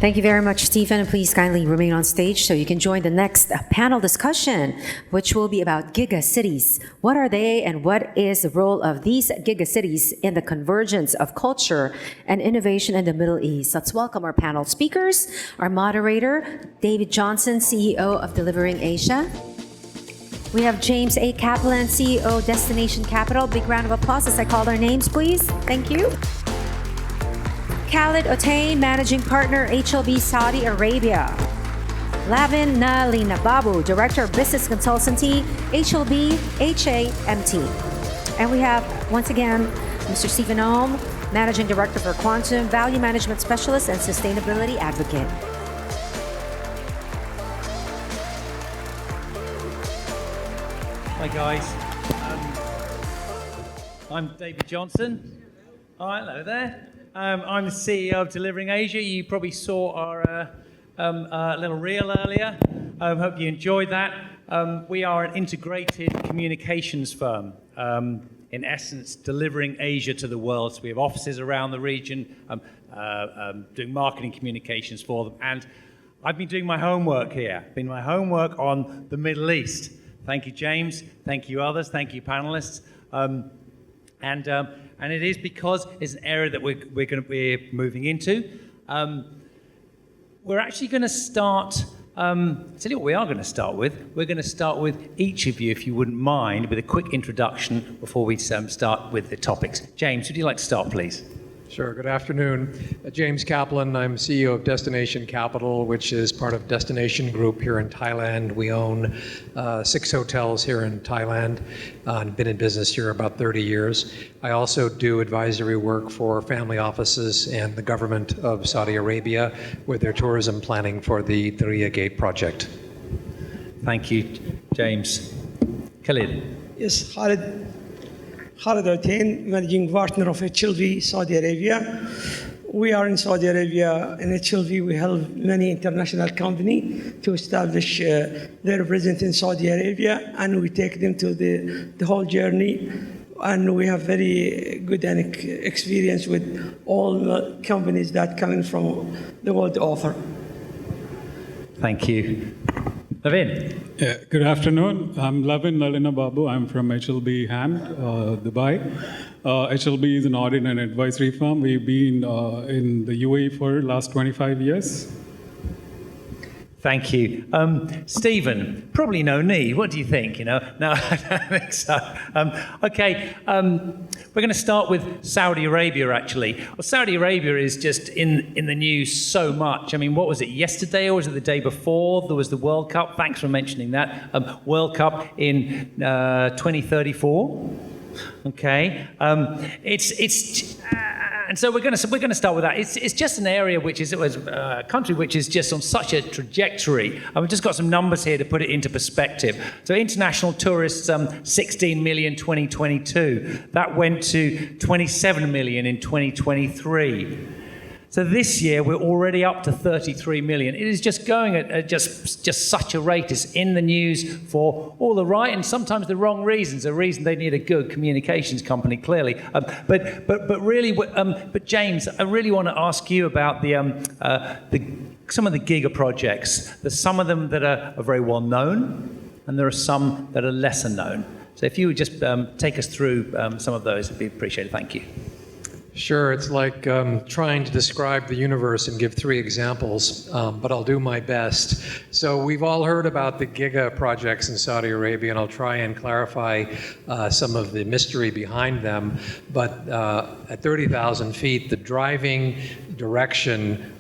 Thank you very much, Stephen. Please kindly remain on stage so you can join the next panel discussion, which will be about giga-cities. What are they and what is the role of these giga-cities in the convergence of culture and innovation in the Middle East? Let's welcome our panel speakers. Our moderator, David Johnson, CEO of Delivering Asia. We have James A. Kaplan, CEO, Destination Capital. Big round of applause as I call their names, please. Thank you. Khalid Otain, Managing Partner, HLB Saudi Arabia. Lavin Nalina Babu, Director of Business Consultancy, HLB HAMT. And we have, once again, Mr. Stephen Ohm, Managing Director for Quantum, Value Management Specialist and Sustainability Advocate. Hi guys, I'm David Johnson. Oh, hello there. I'm the CEO of Delivering Asia. You probably saw our little reel earlier. I hope you enjoyed that. We are an integrated communications firm, in essence, delivering Asia to the world. So we have offices around the region, doing marketing communications for them. And I've been doing my homework here, on the Middle East. Thank you, James. Thank you, others. Thank you, panelists. And it is because it's an area that we're moving into. We're actually going to start. Tell you what we are going to start with. We're going to start with each of you, if you wouldn't mind, with a quick introduction before we start with the topics. James, would you like to start, please? Sure. Good afternoon. James Kaplan. I'm CEO of Destination Capital, which is part of Destination Group here in Thailand. We own 6 hotels here in Thailand and been in business here about 30 years. I also do advisory work for family offices and the government of Saudi Arabia with their tourism planning for the Diriyah Gate project. Thank you, James. Khalid. Yes, Khalid Otain, Managing Partner of HLV Saudi Arabia. We are in Saudi Arabia. In HLV, we help many international companies to establish their presence in Saudi Arabia, and we take them to the whole journey. And we have very good experience with all the companies that come from the world offer. Thank you. Lavin. Yeah, good afternoon. I'm Lavin Nalina Babu. I'm from HLB HAM, Dubai. HLB is an audit and advisory firm. We've been in the UAE for the last 25 years. Thank you. Stephen, probably no need. What do you think? No, I don't think so. Okay, we're going to start with Saudi Arabia, actually. Well, Saudi Arabia is just in the news so much. I mean, what was it, yesterday or was it the day before? There was the World Cup. Thanks for mentioning that. World Cup in 2034. Okay, and so we're going to start with that. It's just an area which is a country which is just on such a trajectory. And we've just got some numbers here to put it into perspective. So international tourists, 16 million 2022. That went to 27 million in 2023. So this year we're already up to 33 million. It is just going at just such a rate. It's in the news for all the right and sometimes the wrong reasons. A reason they need a good communications company, clearly. But James, I really want to ask you about some of the giga projects. There's some of them that are very well known, and there are some that are lesser known. So if you would just take us through some of those, it'd be appreciated. Thank you. Sure, it's like trying to describe the universe and give 3 examples, but I'll do my best. So we've all heard about the giga projects in Saudi Arabia, and I'll try and clarify some of the mystery behind them. But at 30,000 feet, the driving direction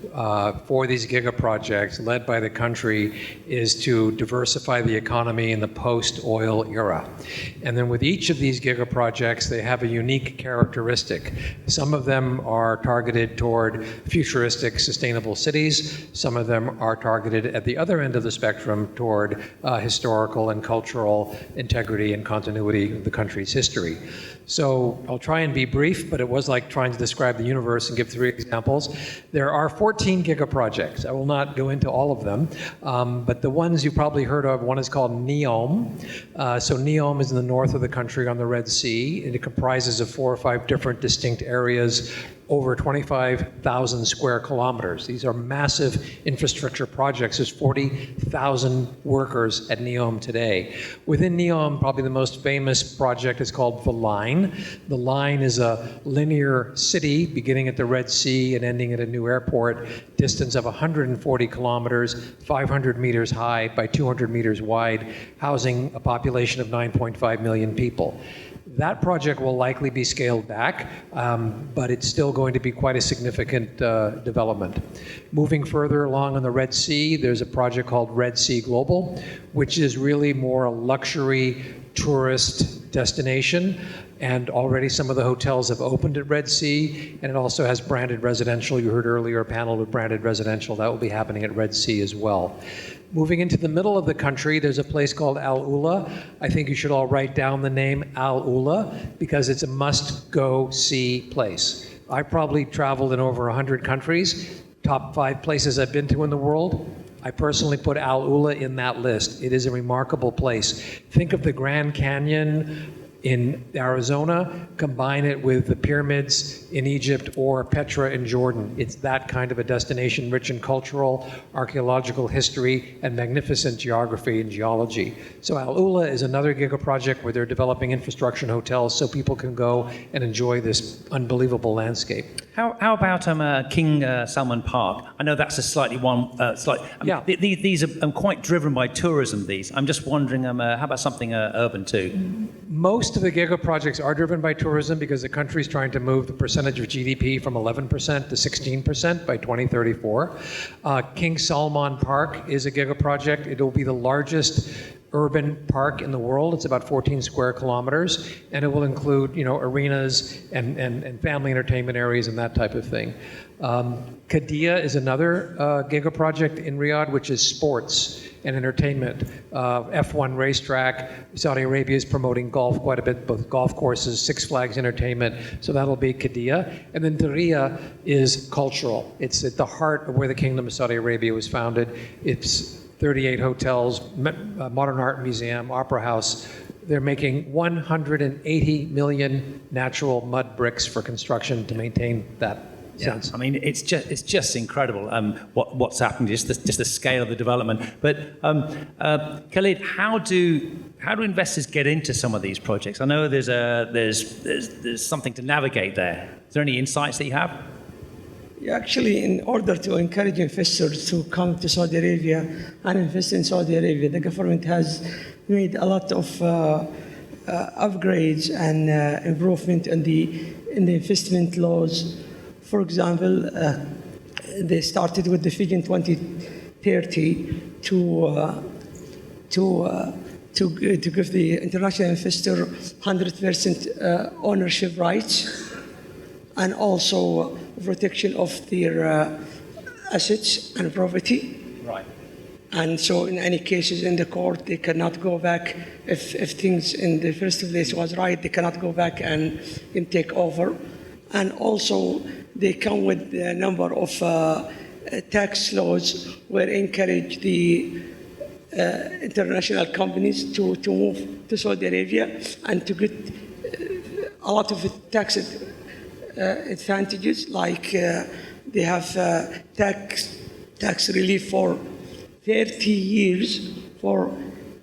for these giga projects led by the country is to diversify the economy in the post-oil era. And then with each of these giga projects, they have a unique characteristic. Some of them are targeted toward futuristic sustainable cities. Some of them are targeted at the other end of the spectrum toward historical and cultural integrity and continuity of the country's history. So I'll try and be brief, but it was like trying to describe the universe and give 3 examples. There are 14 giga projects. I will not go into all of them, but the ones you probably heard of, one is called NEOM. So NEOM is in the north of the country on the Red Sea, and it comprises of 4 or 5 different distinct areas over 25,000 square kilometers. These are massive infrastructure projects. There's 40,000 workers at NEOM today. Within NEOM, probably the most famous project is called The Line. The Line is a linear city beginning at the Red Sea and ending at a new airport, distance of 140 kilometers, 500 meters high by 200 meters wide, housing a population of 9.5 million people. That project will likely be scaled back, but it's still going to be quite a significant development. Moving further along on the Red Sea, there's a project called Red Sea Global, which is really more a luxury tourist destination. And already some of the hotels have opened at Red Sea, and it also has branded residential. You heard earlier a panel with branded residential. That will be happening at Red Sea as well. Moving into the middle of the country, there's a place called Al Ula. I think you should all write down the name Al Ula because it's a must-go-see place. I probably traveled in over 100 countries. Top 5 places I've been to in the world. I personally put Al Ula in that list. It is a remarkable place. Think of the Grand Canyon in Arizona, combine it with the pyramids in Egypt or Petra in Jordan. It's that kind of a destination, rich in cultural, archaeological history, and magnificent geography and geology. So Al Ula is another giga project where they're developing infrastructure and hotels so people can go and enjoy this unbelievable landscape. How about King Salman Park? I know that's a slightly Yeah. These are quite driven by tourism. These. I'm just wondering. How about something urban too? Most of the giga projects are driven by tourism because the country is trying to move the percentage of GDP from 11% to 16% by 2034. King Salman Park is a giga project. It will be the largest urban park in the world. It's about 14 square kilometers, and it will include, arenas and family entertainment areas and that type of thing. Qiddiya is another giga project in Riyadh, which is sports and entertainment. F1 racetrack. Saudi Arabia is promoting golf quite a bit, both golf courses, Six Flags entertainment. So that'll be Qiddiya. And then Diriyah is cultural. It's at the heart of where the Kingdom of Saudi Arabia was founded. It's 38 hotels, modern art museum, opera house. They're making 180 million natural mud bricks for construction to maintain that sense. I mean, it's just incredible what's happened, just the scale of the development. But Khalid, how do investors get into some of these projects? I know there's something to navigate there. Is there any insights that you have? Yeah, actually, in order to encourage investors to come to Saudi Arabia and invest in Saudi Arabia, the government has made a lot of upgrades and improvement in the investment laws. For example, they started with the Vision 2030 to give the international investor 100% ownership rights, and also protection of their assets and property. Right. And so in any cases in the court, they cannot go back. If things in the first place was right, they cannot go back and take over. And also they come with a number of tax laws where encourage the international companies to move to Saudi Arabia and to get a lot of tax advantages, like they have tax relief for 30 years for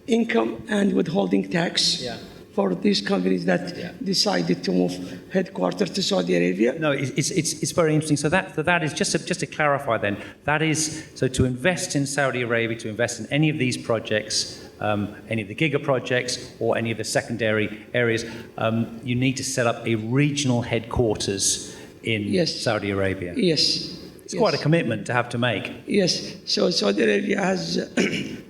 income and withholding tax for these companies that decided to move headquarters to Saudi Arabia. No, it's very interesting. So that is just to clarify then. That is so to invest in Saudi Arabia, to invest in any of these projects. Any of the giga projects or any of the secondary areas, you need to set up a regional headquarters in Saudi Arabia. Yes. It's quite a commitment to have to make. Yes. So Saudi Arabia has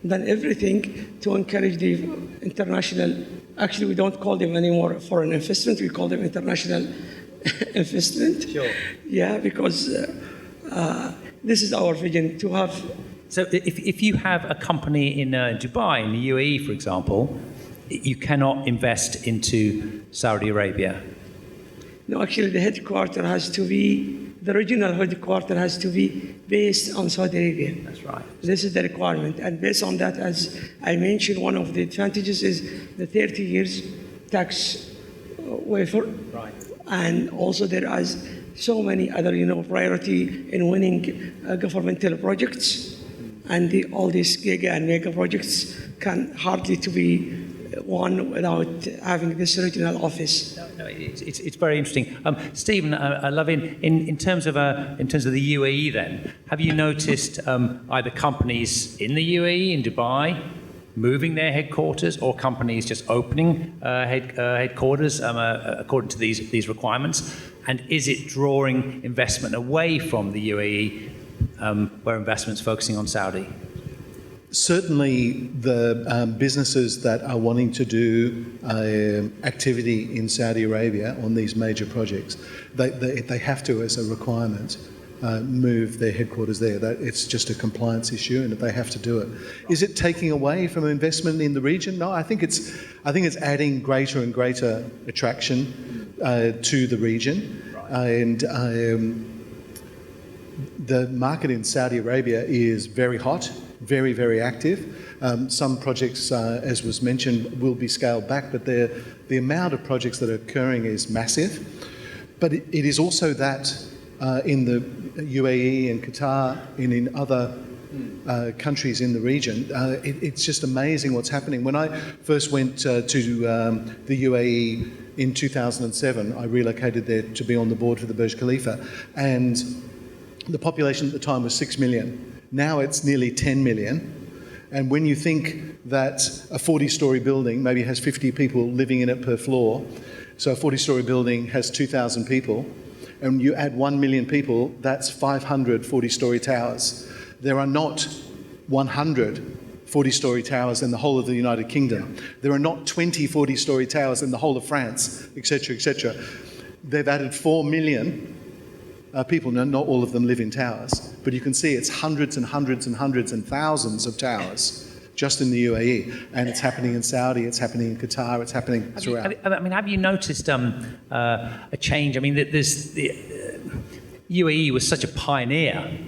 done everything to encourage the international. Actually, we don't call them anymore foreign investment. We call them international investment. Sure. Yeah, because this is our vision to have. So if you have a company in Dubai, in the UAE, for example, you cannot invest into Saudi Arabia. No, actually, the regional headquarters has to be based on Saudi Arabia. That's right. This is the requirement. And based on that, as I mentioned, one of the advantages is the 30 years tax waiver. Right. And also there is so many other, priority in winning governmental projects. And all these giga and mega projects can hardly to be won without having this regional office. No, it's very interesting. Stephen, I love in terms of the UAE. Then, have you noticed either companies in the UAE, in Dubai, moving their headquarters, or companies just opening headquarters according to these requirements? And is it drawing investment away from the UAE, where investment's focusing on Saudi? Certainly, the businesses that are wanting to do activity in Saudi Arabia on these major projects, they have to, as a requirement, move their headquarters there. It's just a compliance issue, and they have to do it. Is it taking away from investment in the region? No, I think it's adding greater and greater attraction to the region, and the market in Saudi Arabia is very hot, very, very active. Some projects, as was mentioned, will be scaled back, but the amount of projects that are occurring is massive. But it is also that in the UAE and Qatar and in other countries in the region, it's just amazing what's happening. When I first went to the UAE in 2007, I relocated there to be on the board for the Burj Khalifa, and the population at the time was 6 million. Now it's nearly 10 million. And when you think that a 40-storey building maybe has 50 people living in it per floor, so a 40-storey building has 2,000 people, and you add 1 million people, that's 500 40-storey towers. There are not 100 40-storey towers in the whole of the United Kingdom. There are not 20 40-storey towers in the whole of France, etc., etc. They've added 4 million people. Now, not all of them live in towers, but you can see it's hundreds and hundreds and hundreds and thousands of towers just in the UAE, and it's happening in Saudi, it's happening in Qatar, it's happening throughout. Have you noticed a change? I mean, the UAE was such a pioneer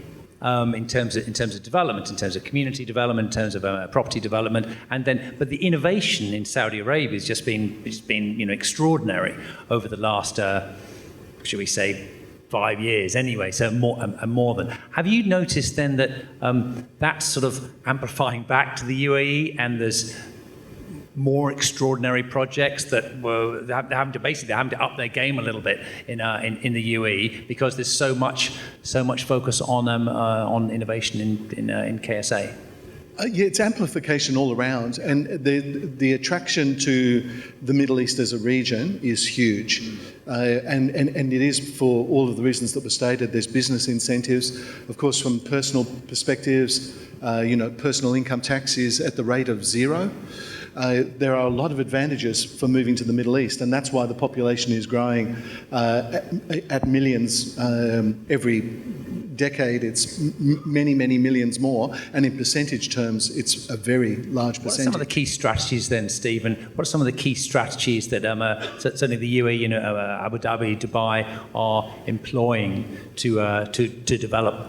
in terms of development, in terms of community development, in terms of property development, but the innovation in Saudi Arabia has just been extraordinary over the last, should we say, 5 years anyway, so more than. Have you noticed then that that's sort of amplifying back to the UAE, and there's more extraordinary projects that were they're having to up their game a little bit in the UAE, because there's so much focus on innovation in KSA? Yeah, it's amplification all around, and the attraction to the Middle East as a region is huge, and it is for all of the reasons that were stated. There's business incentives, of course, from personal perspectives. Personal income tax is at the rate of 0. There are a lot of advantages for moving to the Middle East, and that's why the population is growing at millions every decade. It's many, many millions more, and in percentage terms, it's a very large percentage. What are some of the key strategies then, Stephen? What are some of the key strategies that certainly the UAE, Abu Dhabi, Dubai are employing to develop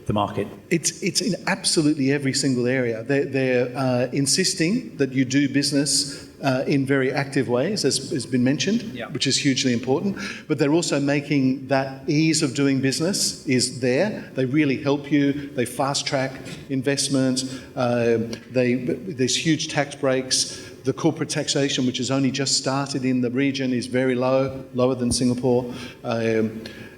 the market? It's in absolutely every single area. They're insisting that you do business in very active ways, as has been mentioned, which is hugely important. But they're also making that ease of doing business is there. They really help you. They fast-track investment. There's huge tax breaks. The corporate taxation, which has only just started in the region, is very low, lower than Singapore.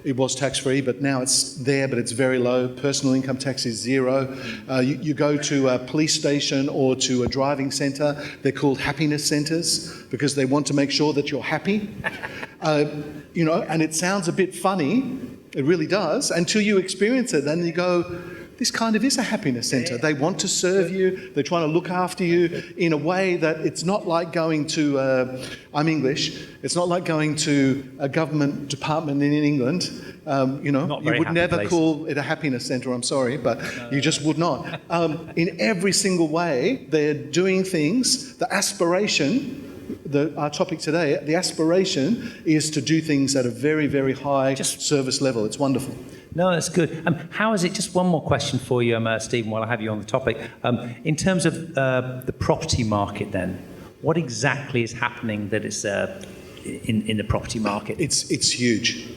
It was tax-free, but now it's there, but it's very low. Personal income tax is 0. You go to a police station or to a driving centre, they're called happiness centres because they want to make sure that you're happy. And it sounds a bit funny, it really does, until you experience it, and you go, this kind of is a happiness centre. They want to serve you, they're trying to look after you in a way that it's not like going to, I'm English, it's not like going to a government department in England. You would never call it a happiness centre, I'm sorry, but you just would not. In every single way, they're doing things, the aspiration, our topic today, the aspiration is to do things at a very, very high service level. It's wonderful. No, that's good. How is it, just one more question for you, Stephen, while I have you on the topic. In terms of the property market then, what exactly is happening that is in the property market? It's huge.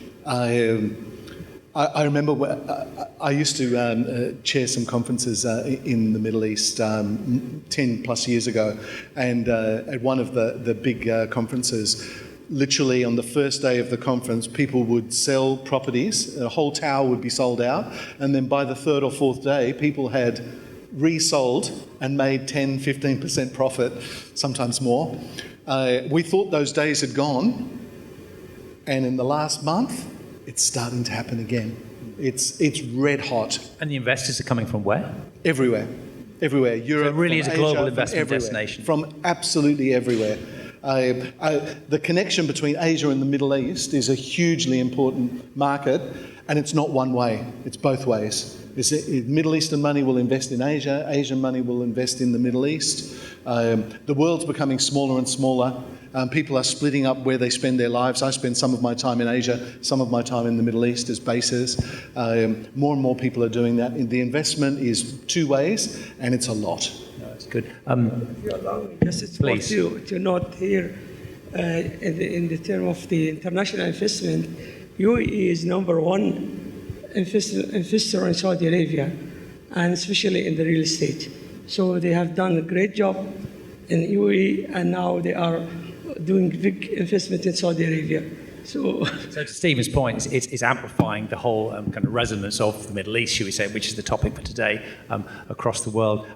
I remember I used to chair some conferences in the Middle East 10 plus years ago, and at one of the big conferences, literally on the first day of the conference, people would sell properties, a whole tower would be sold out, and then by the third or fourth day, people had resold and made 10, 15% profit, sometimes more. We thought those days had gone, and in the last month, it's starting to happen again. It's red hot. And the investors are coming from where? Everywhere. Europe, So it really is a global Asia, investment everywhere. destination. From absolutely everywhere. The connection between Asia and the Middle East is a hugely important market, and it's not one way, it's both ways. Middle Eastern money will invest in Asia, Asian money will invest in the Middle East. The world's becoming smaller and smaller. People are splitting up where they spend their lives. I spend some of my time in Asia, some of my time in the Middle East as bases. More and more people are doing that. The investment is two ways, and it's a lot. That's good. If you allow me, just it's Please. to note here, in the term of the international investment, UAE is number one investor in Saudi Arabia, and especially in the real estate. So they have done a great job in UAE, and now they are doing big investment in Saudi Arabia. So So to Stephen's point, it's amplifying the whole kind of resonance of the Middle East, should we say, which is the topic for today across the world.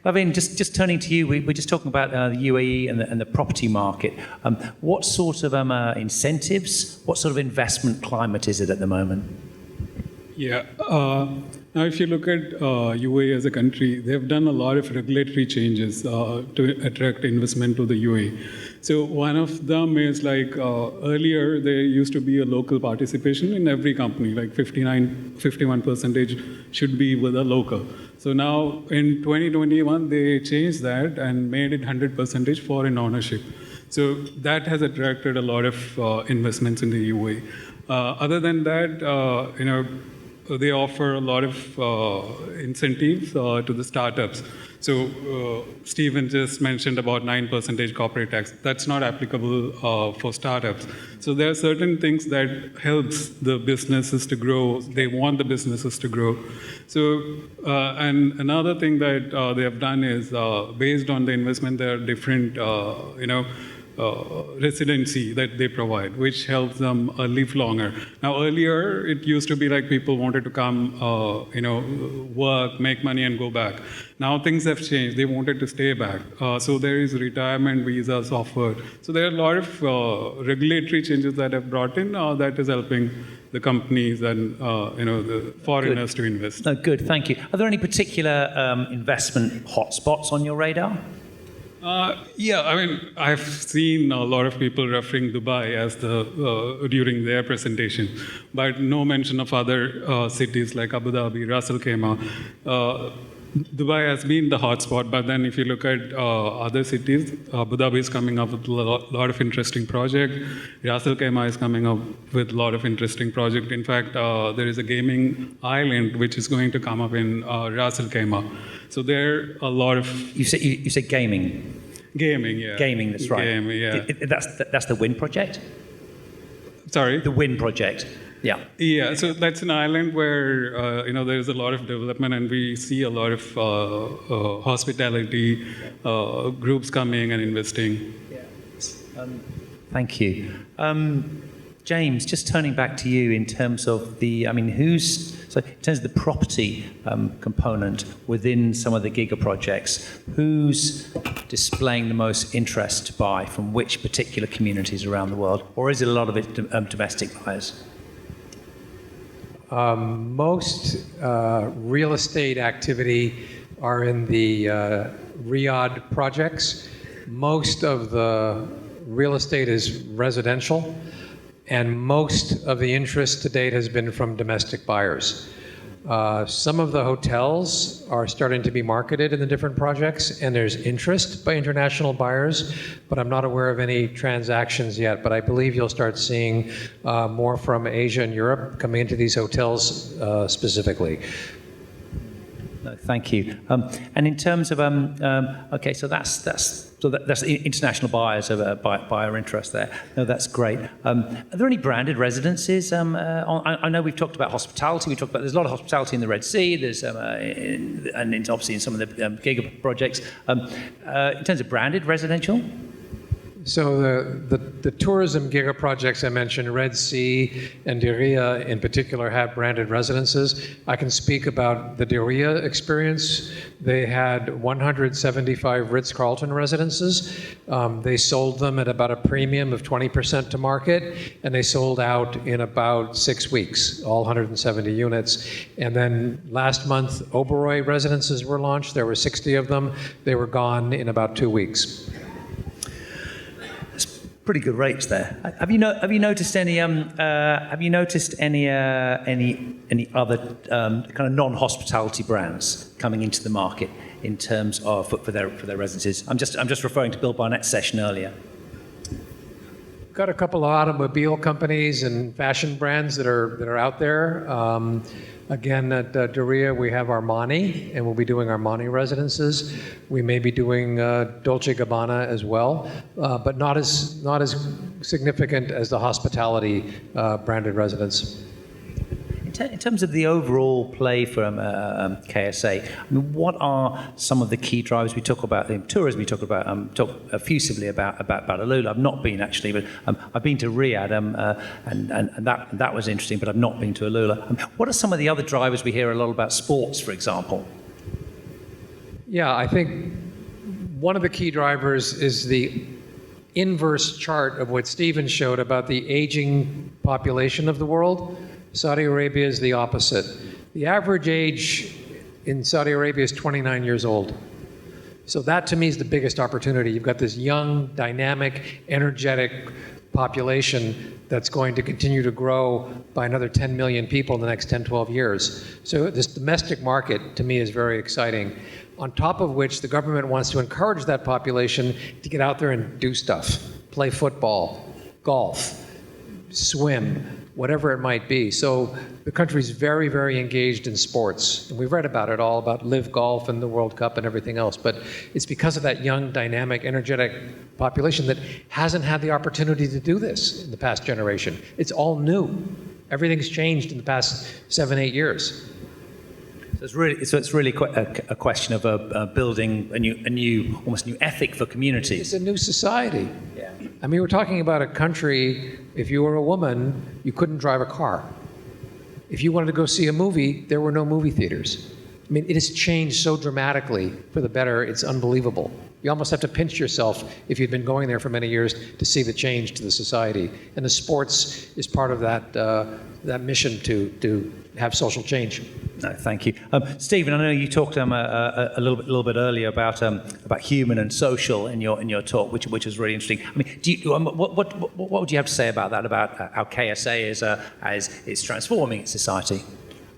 Bhavin, just turning to you, we're just talking about the UAE and the property market. What sort of incentives, what sort of investment climate is it at the moment? Yeah. Now, if you look at UAE as a country, they've done a lot of regulatory changes to attract investment to the UAE. So one of them is like earlier there used to be a local participation in every company, like 51% should be with a local. So now in 2021 they changed that and made it 100% foreign ownership. So that has attracted a lot of investments in the UAE. Other than that, they offer a lot of incentives to the startups. So Stephen just mentioned about 9% corporate tax. That's not applicable for startups. So there are certain things that helps the businesses to grow. They want the businesses to grow. So and another thing that they have done is based on the investment, there are different residency that they provide, which helps them live longer. Now, earlier, it used to be like people wanted to come, work, make money, and go back. Now, things have changed. They wanted to stay back. So there is retirement visas offered. So there are a lot of regulatory changes that have brought in that is helping the companies and the foreigners to invest. No, good, thank you. Are there any particular investment hotspots on your radar? Yeah, I mean, I've seen a lot of people referring Dubai as during their presentation, but no mention of other cities like Abu Dhabi, Ras Al Khaimah. Dubai has been the hotspot, but then if you look at other cities, Abu Dhabi is coming up with a lot of interesting projects. Ras Al Khaimah is coming up with a lot of interesting projects. In fact, there is a gaming island which is going to come up in Ras Al Khaimah. So there are a lot of... You say gaming? Gaming, yeah. Gaming, that's right. Gaming, yeah. That's the wind project? Sorry? The wind project, yeah. Yeah, so that's an island where, there's a lot of development and we see a lot of hospitality groups coming and investing. Yeah. Thank you. James, just turning back to you in terms of in terms of the property component within some of the giga projects, who's displaying the most interest to buy from which particular communities around the world, or is it a lot of it domestic buyers? Most real estate activity are in the Riyadh projects. Most of the real estate is residential, and most of the interest to date has been from domestic buyers. Some of the hotels are starting to be marketed in the different projects, and there's interest by international buyers, but I'm not aware of any transactions yet. But I believe you'll start seeing more from Asia and Europe coming into these hotels specifically. No, thank you. And in terms of okay, so that's international buyers of buyer interest there. No, that's great. Are there any branded residences? I know we've talked about hospitality. There's a lot of hospitality in the Red Sea. There's and obviously in some of the giga projects. In terms of branded residential. So the tourism giga projects I mentioned, Red Sea and Diriyah in particular, have branded residences. I can speak about the Diriyah experience. They had 175 Ritz-Carlton residences. They sold them at about a premium of 20% to market, and they sold out in about 6 weeks, all 170 units. And then last month, Oberoi residences were launched. There were 60 of them. They were gone in about 2 weeks. Pretty good rates there. Have you noticed any other kind of non-hospitality brands coming into the market in terms of for their residences? I'm just referring to Bill Barnett's session earlier. Got a couple of automobile companies and fashion brands that are out there. Again, at Diriyah, we have Armani, and we'll be doing Armani residences. We may be doing Dolce & Gabbana as well, but not as significant as the hospitality branded residence. In terms of the overall play from KSA, I mean, what are some of the key drivers? We talk about tourism. We talk effusively about Alula. I've not been actually, but I've been to Riyadh, and that was interesting. But I've not been to Alula. What are some of the other drivers? We hear a lot about sports, for example. Yeah, I think one of the key drivers is the inverse chart of what Stephen showed about the aging population of the world. Saudi Arabia is the opposite. The average age in Saudi Arabia is 29 years old. So that to me is the biggest opportunity. You've got this young, dynamic, energetic population that's going to continue to grow by another 10 million people in the next 10, 12 years. So this domestic market to me is very exciting. On top of which the government wants to encourage that population to get out there and do stuff. Play football, golf, swim, whatever it might be. So the country's very, very engaged in sports. And we've read about it all, about Live Golf and the World Cup and everything else. But it's because of that young, dynamic, energetic population that hasn't had the opportunity to do this in the past generation. It's all new. Everything's changed in the past 7, 8 years. So it's really quite a question of building a new, almost new ethic for communities. It's a new society. Yeah. I mean, we're talking about a country, if you were a woman, you couldn't drive a car. If you wanted to go see a movie, there were no movie theaters. I mean, it has changed so dramatically for the better, it's unbelievable. You almost have to pinch yourself if you've been going there for many years to see the change to the society. And the sports is part of that mission to have social change. No, thank you, Stephen. I know you talked a little bit earlier about human and social in your talk, which was really interesting. I mean, what would you have to say about that? About how KSA is transforming its society?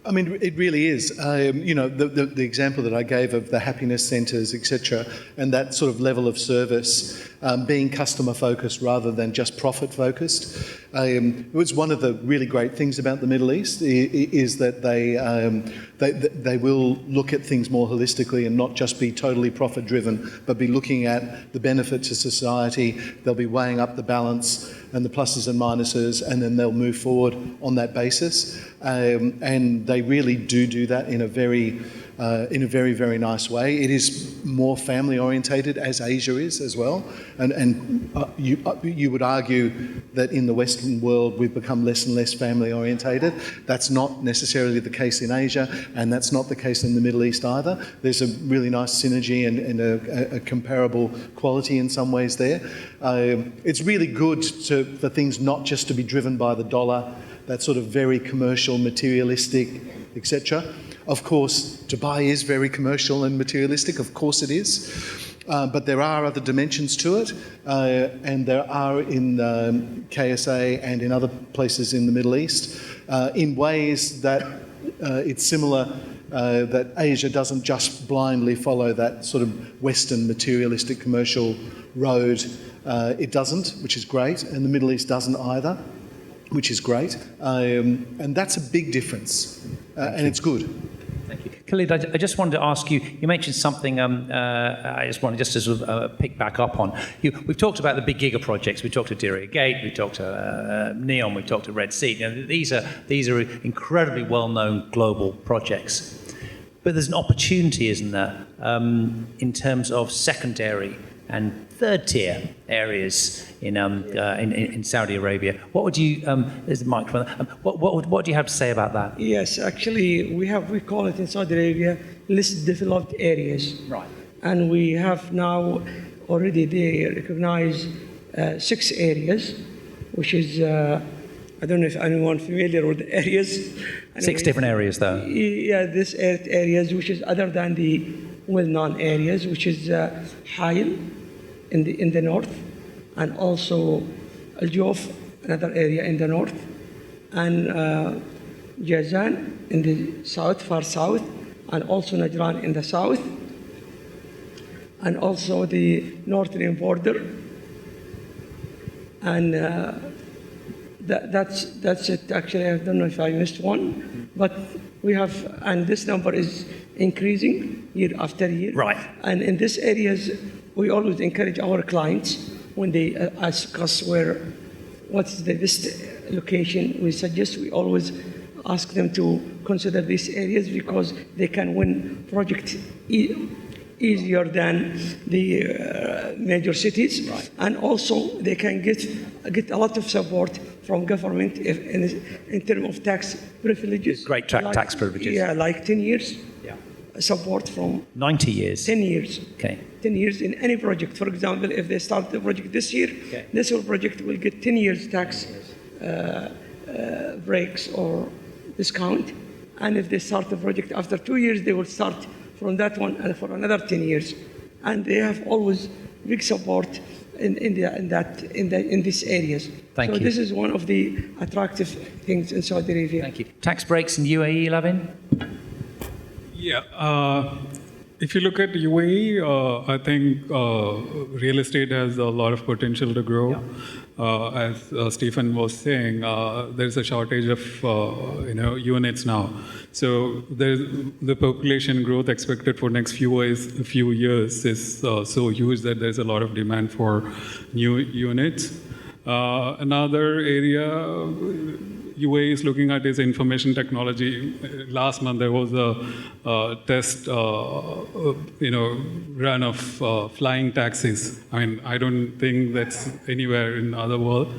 I mean, it really is. You know, the example that I gave of the happiness centres, etc., and that sort of level of service, being customer focused rather than just profit focused. It was one of the really great things about the Middle East is that they will look at things more holistically and not just be totally profit driven, but be looking at the benefit to society. They'll be weighing up the balance and the pluses and minuses, and then they'll move forward on that basis. And they really do that in a very, very nice way. It is more family orientated, as Asia is as well. And you would argue that in the Western world we've become less and less family orientated. That's not necessarily the case in Asia, and that's not the case in the Middle East either. There's a really nice synergy and a comparable quality in some ways there. It's really good for things not just to be driven by the dollar, that sort of very commercial, materialistic, etc. Of course, Dubai is very commercial and materialistic, of course it is. But there are other dimensions to it, and there are in KSA and in other places in the Middle East, in ways that it's similar, that Asia doesn't just blindly follow that sort of Western materialistic commercial road. It doesn't, which is great, and the Middle East doesn't either, which is great. And that's a big difference, and it's good. Thank you. Khalid, I just wanted to ask you, you mentioned something I just wanted just to sort of pick back up on. We've talked about the big giga projects. We talked to Diriyah Gate, we talked to Neom, we talked to Red Sea. Now, these are incredibly well-known global projects. But there's an opportunity, isn't there, in terms of secondary and third-tier areas in Saudi Arabia. What would you? There's the microphone. What do you have to say about that? Yes, actually, we call it in Saudi Arabia least developed areas. Right. And we have now already they recognize 6 areas, which is I don't know if anyone familiar with the areas. Anyway, 6 different areas, though. Yeah, these 8 areas, which is other than the well-known areas, which is Hail in the north, and also Al Jof, another area in the north, and Jazan in the south, far south, and also Najran in the south, and also the northern border, and that's it. Actually, I don't know if I missed one, but we have, and this number is increasing year after year. Right. And in these areas, we always encourage our clients when they ask us what's the best location. We always ask them to consider these areas because they can win projects easier than the major cities, right. And also they can get a lot of support from government in terms of tax privileges. Great tax privileges. Yeah, like 10 years. Yeah. Support from 90 years. 10 years. Okay. 10 years in any project. For example, if they start the project this year, okay. This whole project will get 10 years tax breaks or discount. And if they start the project after 2 years, they will start from that one and for another 10 years. And they have always big support in these areas. Thank you. So this is one of the attractive things in Saudi Arabia. Thank you. Tax breaks in UAE, Lavin? Yeah. If you look at UAE, I think real estate has a lot of potential to grow. Yeah. As Stephen was saying, there's a shortage of units now. So the population growth expected for next few years is so huge that there's a lot of demand for new units. Another area UAE is looking at is information technology. Last month there was a test, run of flying taxis. I mean, I don't think that's anywhere in other world.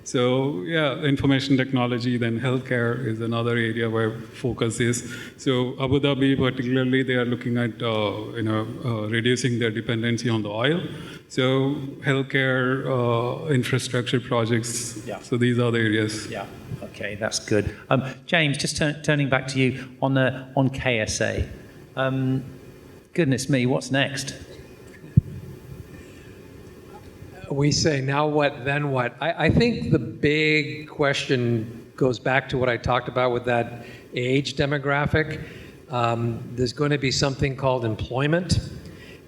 So yeah, information technology, then healthcare is another area where focus is. So Abu Dhabi particularly, they are looking at reducing their dependency on the oil. So healthcare, infrastructure projects. Yeah. So these are the areas. Yeah. Okay, that's good. James, just turning back to you on KSA. Goodness me, what's next? We say, now what, then what? I think the big question goes back to what I talked about with that age demographic. There's going to be something called employment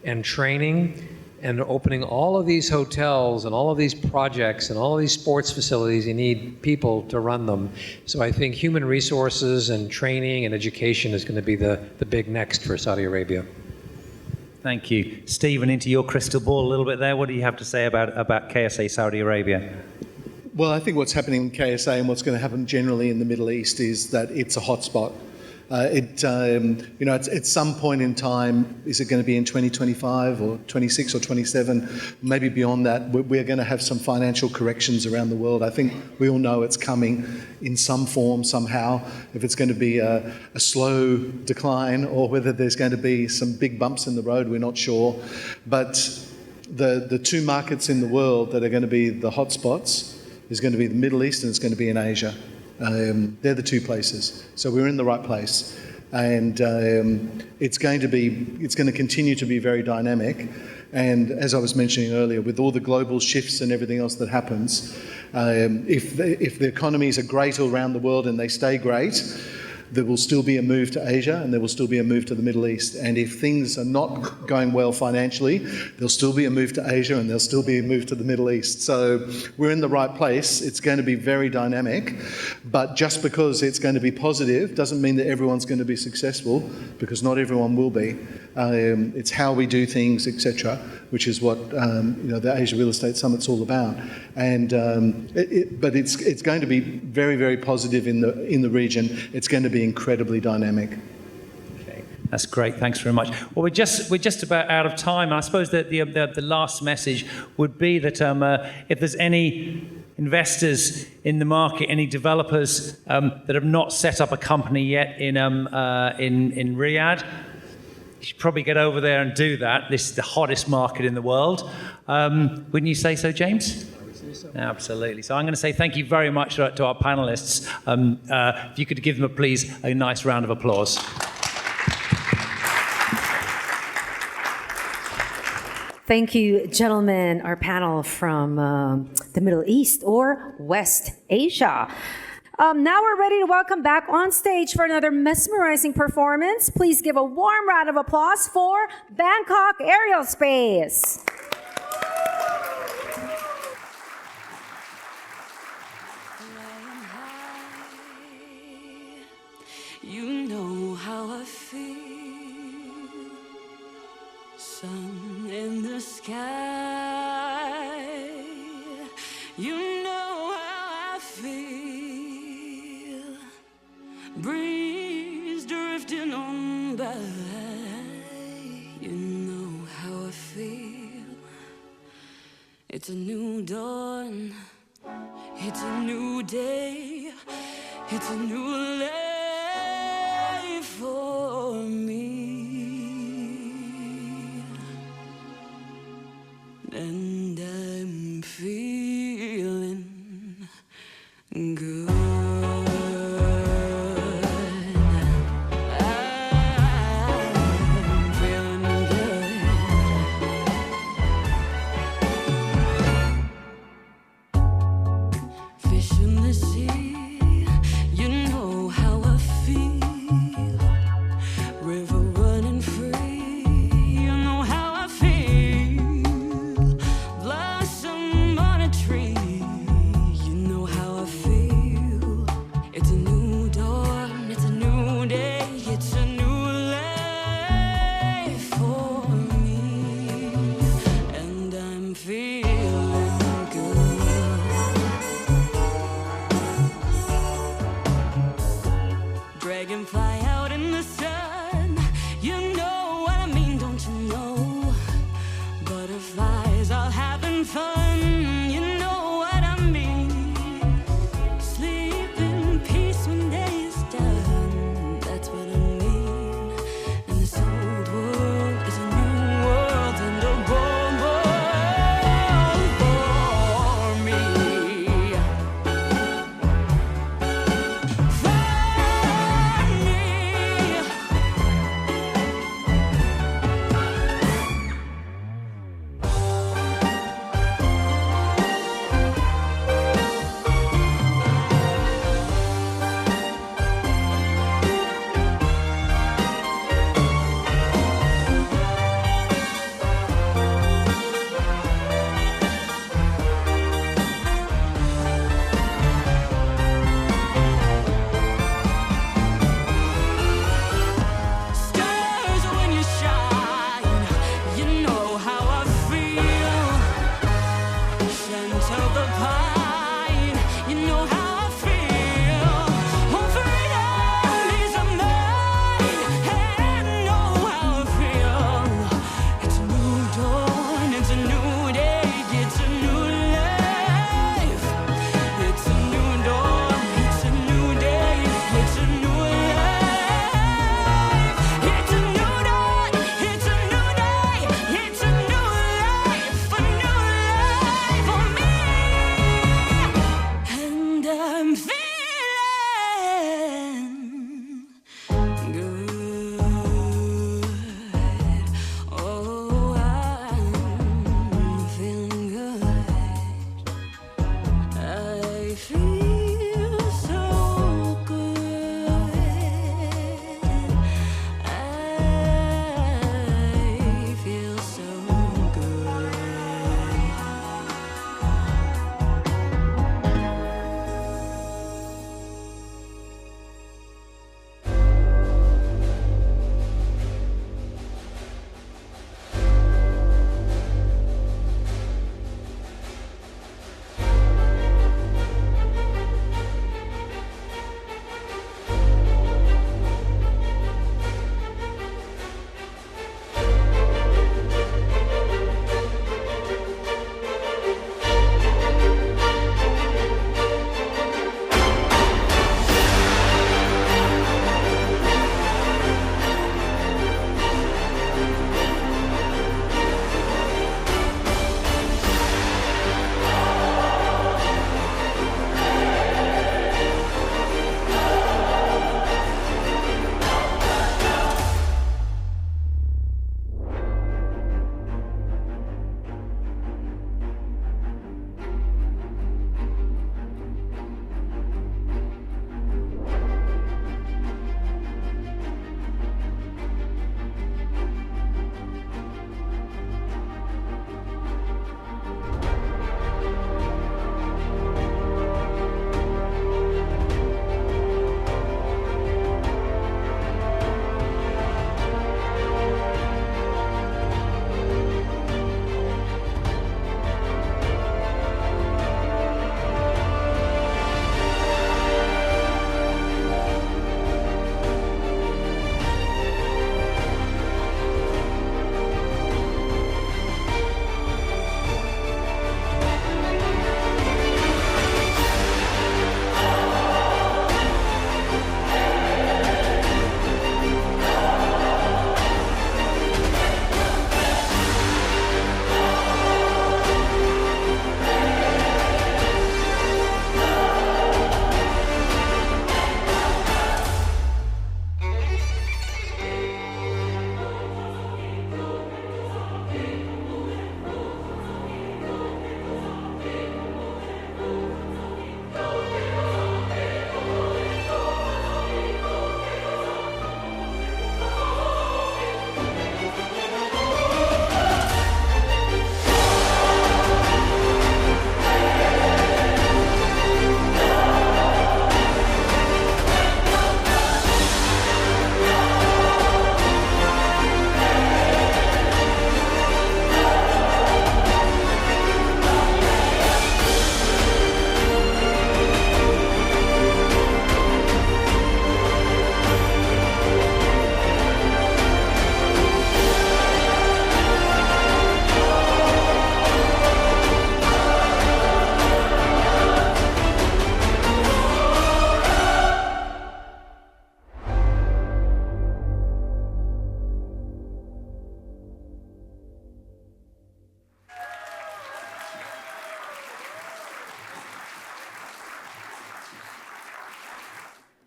and training, and opening all of these hotels and all of these projects and all of these sports facilities. You need people to run them. So I think human resources and training and education is going to be the big next for Saudi Arabia. Thank you. Stephen, into your crystal ball a little bit there. What do you have to say about KSA Saudi Arabia? Well, I think what's happening in KSA and what's going to happen generally in the Middle East is that it's a hotspot. At some point in time, is it going to be in 2025 or 26 or 27, maybe beyond that, we're going to have some financial corrections around the world. I think we all know it's coming in some form, somehow. If it's going to be a slow decline or whether there's going to be some big bumps in the road, we're not sure. But the two markets in the world that are going to be the hotspots is going to be the Middle East and it's going to be in Asia. They're the two places. So we're in the right place. And it's going to continue to be very dynamic. And as I was mentioning earlier, with all the global shifts and everything else that happens, if the economies are great all around the world and they stay great, There will still be a move to Asia, and there will still be a move to the Middle East. And if things are not going well financially, there'll still be a move to Asia, and there'll still be a move to the Middle East. So we're in the right place. It's going to be very dynamic, but just because it's going to be positive doesn't mean that everyone's going to be successful, because not everyone will be. It's how we do things, etc., which is what the Asia Real Estate Summit's all about. And but it's going to be very, very positive in the region. It's going to be incredibly dynamic. Okay, that's great. Thanks very much. Well, we're just about out of time. I suppose that the last message would be that if there's any investors in the market, any developers that have not set up a company yet in Riyadh, you should probably get over there and do that. This is the hottest market in the world. Wouldn't you say so, James? I would say so. Absolutely. So I'm going to say thank you very much to our panelists. If you could give them, please, a nice round of applause. Thank you, gentlemen, our panel from the Middle East or West Asia. Now we're ready to welcome back on stage for another mesmerizing performance. Please give a warm round of applause for Bangkok Aerospace. You know how I feel. Sun in the sky. You know how I feel. Breeze drifting on by. You know how I feel. It's a new dawn. It's a new day. It's a new life for me. And I'm feeling good.